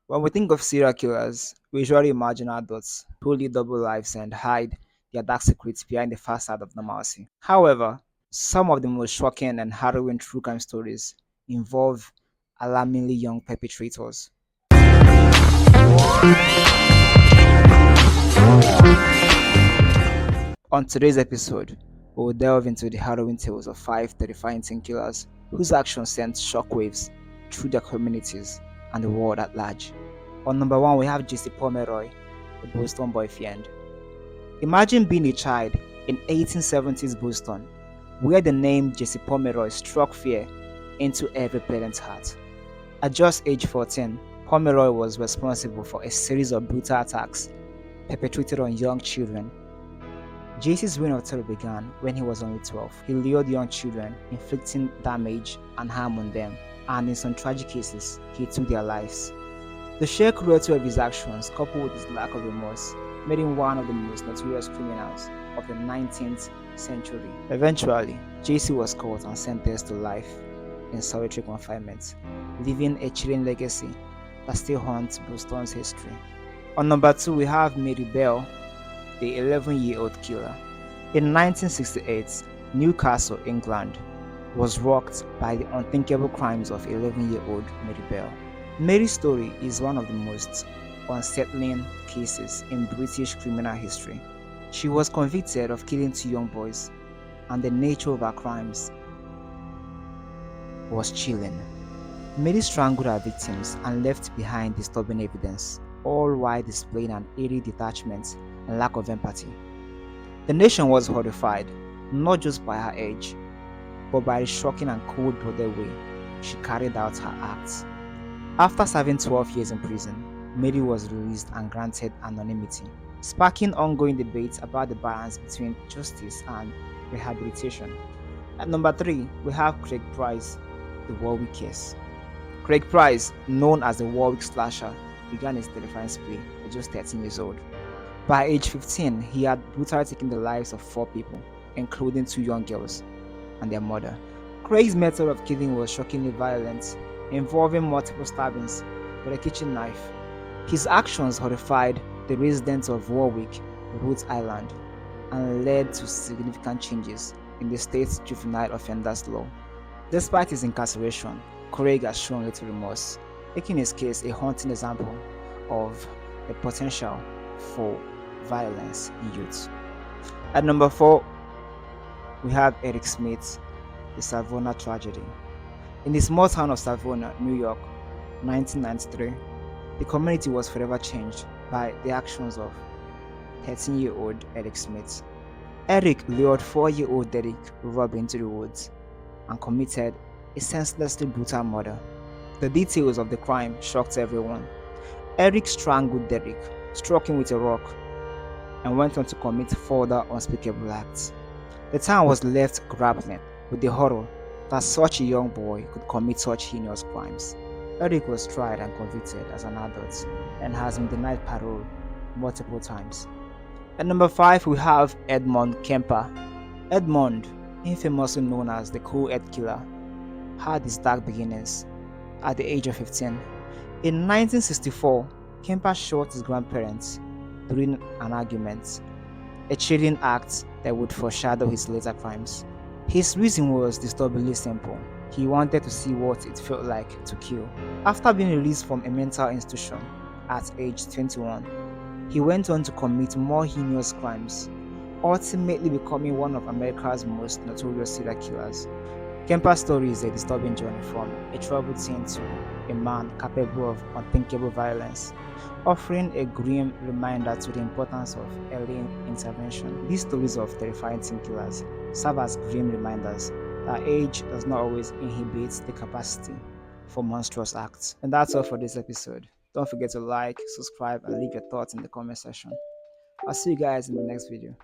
When we think of serial killers, we usually imagine adults who lead double lives and hide their dark secrets behind the facade of normalcy. However, some of the most shocking and harrowing true crime stories involve alarmingly young perpetrators. On today's episode, we will delve into the harrowing tales of five terrifying teen killers whose actions sent shockwaves through their communities and the world at large. On number one, we have Jesse Pomeroy, the Boston boyfriend. Imagine being a child in 1870s Boston, where the name Jesse Pomeroy struck fear into every parent's heart. At just age 14, Pomeroy was responsible for a series of brutal attacks perpetrated on young children. Jesse's reign of terror began when he was only 12. He lured young children, inflicting damage and harm on them, and in some tragic cases, he took their lives. The sheer cruelty of his actions, coupled with his lack of remorse, made him one of the most notorious criminals of the 19th century. Eventually, Jesse was caught and sentenced to life in solitary confinement, leaving a chilling legacy that still haunts Boston's history. On number two, we have Mary Bell, the 11-year-old killer. In 1968, Newcastle, England, was rocked by the unthinkable crimes of 11-year-old Mary Bell. Mary's story is one of the most unsettling cases in British criminal history. She was convicted of killing two young boys, and the nature of her crimes was chilling. Mary strangled her victims and left behind disturbing evidence, all while displaying an eerie detachment and lack of empathy. The nation was horrified, not just by her age, but by the shocking and cold-blooded way she carried out her acts. After serving 12 years in prison, Mary was released and granted anonymity, sparking ongoing debates about the balance between justice and rehabilitation. At number 3, we have Craig Price, the Warwick case. Craig Price, known as the Warwick slasher, began his terrifying spree at just 13 years old. By age 15, he had brutally taken the lives of 4 people, including 2 young girls and their mother. Craig's method of killing was shockingly violent, involving multiple stabbings with a kitchen knife. His actions horrified the residents of Warwick, Rhode Island, and led to significant changes in the state's juvenile offenders law. Despite his incarceration, Craig has shown little remorse, making his case a haunting example of the potential for violence in youth. At number 4, we have Eric Smith, the Savannah tragedy. In the small town of Savannah, New York, 1993, the community was forever changed by the actions of 13-year-old Eric Smith. Eric lured 4-year-old Derek Robb into the woods and committed a senselessly brutal murder. The details of the crime shocked everyone. Eric strangled Derek, struck him with a rock, and went on to commit further unspeakable acts. The town was left grappling with the horror that such a young boy could commit such heinous crimes. Eric was tried and convicted as an adult and has been denied parole multiple times. At number 5, we have Edmund Kemper. Edmund, infamously known as the co-ed killer, had his dark beginnings at the age of 15. In 1964, Kemper shot his grandparents during an argument, a chilling act that would foreshadow his later crimes. His reason was disturbingly simple. He wanted to see what it felt like to kill. After being released from a mental institution at age 21, he went on to commit more heinous crimes, ultimately becoming one of America's most notorious serial killers. Kemper's story is a disturbing journey from a troubled teen to a man capable of unthinkable violence, offering a grim reminder to the importance of early intervention. These stories of terrifying teen killers serve as grim reminders that age does not always inhibit the capacity for monstrous acts. And that's all for this episode. Don't forget to like, subscribe, and leave your thoughts in the comment section. I'll see you guys in the next video.